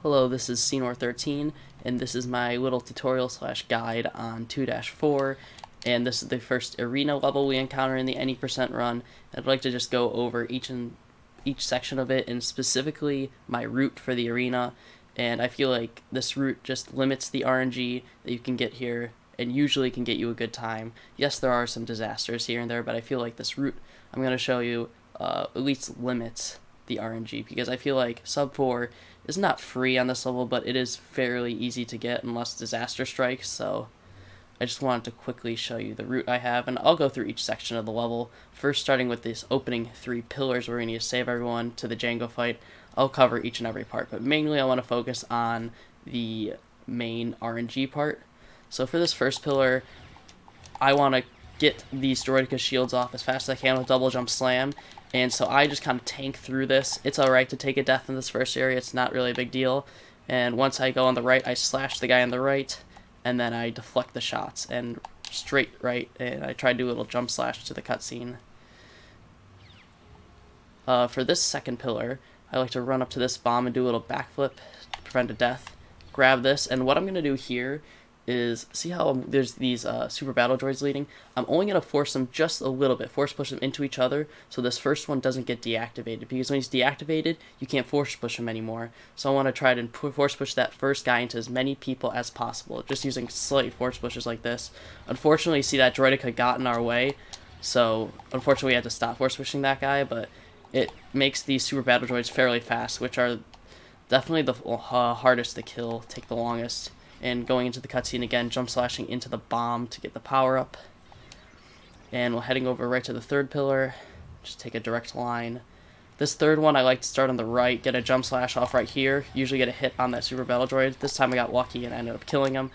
Hello, this is Senor13, and this is my little tutorial slash guide on 2-4, and this is the first arena level we encounter in the any percent run. I'd like to just go over each section of it, and specifically my route for the arena, and I feel like this route just limits the RNG that you can get here, and usually can get you a good time. Yes, there are some disasters here and there, but I feel like this route I'm going to show you at least limits the RNG, because I feel like sub 4 is not free on this level, but it is fairly easy to get unless disaster strikes. So I just wanted to quickly show you the route I have, and I'll go through each section of the level. First, starting with these opening 3 pillars where we need to save everyone to the Django fight. I'll cover each and every part, but mainly I want to focus on the main RNG part. So for this first pillar, I want to get these Droideka shields off as fast as I can with double jump slam, and so I just kind of tank through this. It's alright to take a death in this first area, it's not really a big deal. And once I go on the right, I slash the guy on the right, and then I deflect the shots, and straight right, and I try to do a little jump slash to the cutscene. For this second pillar, I like to run up to this bomb and do a little backflip to prevent a death. Grab this, and what I'm going to do here is, see how there's these super battle droids leading? I'm only going to force them just a little bit, force push them into each other, so this first one doesn't get deactivated, because when he's deactivated, you can't force push him anymore. So I want to try to force push that first guy into as many people as possible, just using slight force pushes like this. Unfortunately, see that Droideka got in our way, so unfortunately we had to stop force pushing that guy, but it makes these super battle droids fairly fast, which are definitely the hardest to kill, take the longest. And going into the cutscene again, jump slashing into the bomb to get the power up. And we're heading over right to the third pillar. Just take a direct line. This third one I like to start on the right, get a jump slash off right here. Usually get a hit on that super battle droid. This time I got lucky and I ended up killing him.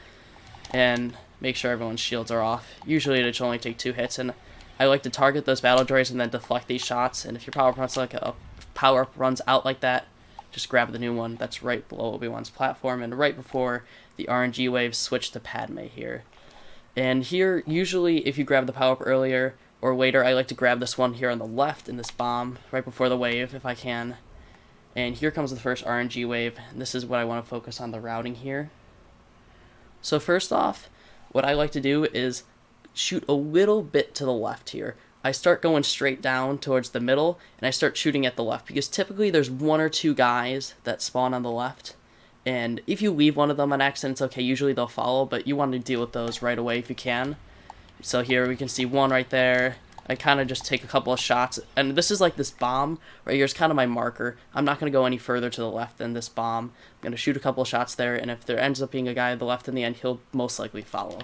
And make sure everyone's shields are off. Usually it should only take 2 hits, and I like to target those battle droids and then deflect these shots. And if your power up runs out like that, just grab the new one that's right below Obi-Wan's platform and right before the RNG waves switch to Padme here. And here, usually if you grab the power-up earlier or later, I like to grab this one here on the left in this bomb right before the wave if I can. And here comes the first RNG wave, and this is what I want to focus on, the routing here. So first off, what I like to do is shoot a little bit to the left here. I start going straight down towards the middle, and I start shooting at the left, because typically there's 1 or 2 guys that spawn on the left, and if you leave one of them on accident, it's okay, usually they'll follow, but you want to deal with those right away if you can. So here we can see one right there. I kind of just take a couple of shots, and this is like this bomb right here is kind of my marker. I'm not going to go any further to the left than this bomb. I'm going to shoot a couple of shots there, and if there ends up being a guy on the left in the end, he'll most likely follow.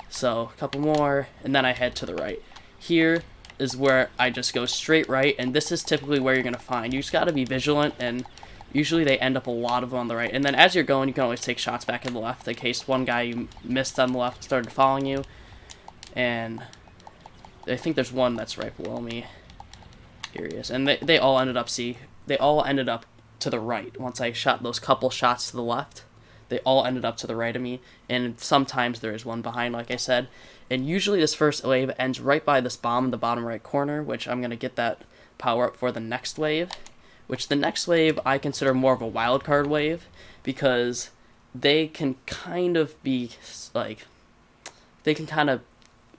So a couple more, and then I head to the right. Here is where I just go straight right, and this is typically where you're going to find. You just got to be vigilant, and usually they end up a lot of them on the right. And then as you're going, you can always take shots back to the left in case one guy you missed on the left started following you. And I think there's one that's right below me. Here he is. And they all ended up, they all ended up to the right. Once I shot those couple shots to the left, they all ended up to the right of me, and sometimes there is one behind, like I said. And usually this first wave ends right by this bomb in the bottom right corner, which I'm going to get that power up for the next wave, which the next wave I consider more of a wild card wave, because they can kind of be, like, they can kind of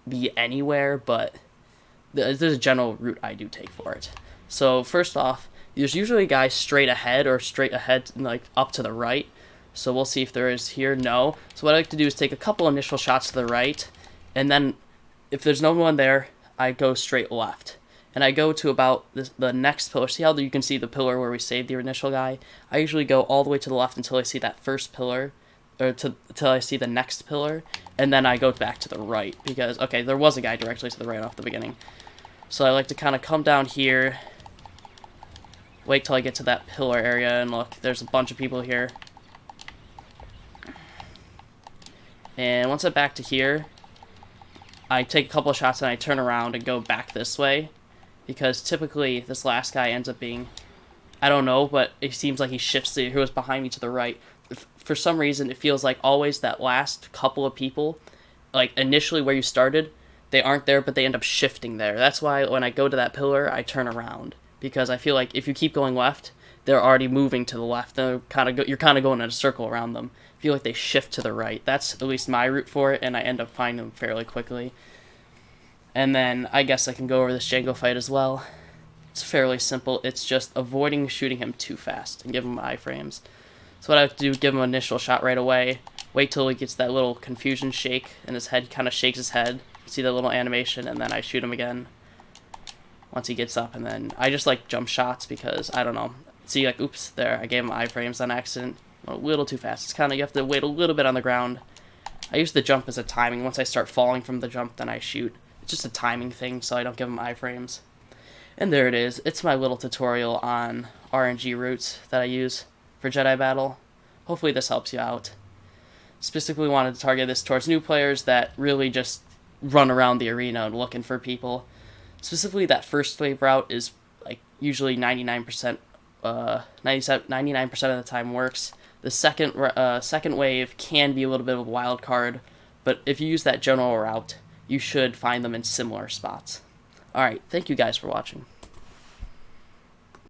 be anywhere, but there's a general route I do take for it. So first off, there's usually a guy straight ahead or straight ahead, like up to the right. So we'll see if there is here. No. So what I like to do is take a couple initial shots to the right, and then if there's no one there, I go straight left. And I go to about the next pillar. See how you can see the pillar where we saved the initial guy? I usually go all the way to the left until I see that first pillar, or until I see the next pillar, and then I go back to the right, because, okay, there was a guy directly to the right off the beginning. So I like to kind of come down here, wait till I get to that pillar area, and look, there's a bunch of people here. And once I'm back to here, I take a couple of shots and I turn around and go back this way, because typically this last guy ends up being, I don't know, but it seems like he shifts to who was behind me to the right. For some reason, it feels like always that last couple of people, like initially where you started, they aren't there, but they end up shifting there. That's why when I go to that pillar, I turn around, because I feel like if you keep going left, they're already moving to the left. You're kind of going in a circle around them. I feel like they shift to the right. That's at least my route for it, and I end up finding them fairly quickly. And then I guess I can go over this Django fight as well. It's fairly simple. It's just avoiding shooting him too fast and give him iframes. So what I have to do, give him an initial shot right away. Wait till he gets that little confusion shake, and his head kind of shakes his head. See that little animation, and then I shoot him again once he gets up. And then I just like jump shots because, I don't know. See, like, oops, there, I gave him iframes on accident. A little too fast. It's kind of, you have to wait a little bit on the ground. I use the jump as a timing. Once I start falling from the jump, then I shoot. It's just a timing thing, so I don't give him iframes. And there it is. It's my little tutorial on RNG routes that I use for Jedi Battle. Hopefully this helps you out. Specifically wanted to target this towards new players that really just run around the arena and looking for people. Specifically, that first wave route is like usually 99% of the time works. The second wave can be a little bit of a wild card, but if you use that general route, you should find them in similar spots. Alright, thank you guys for watching.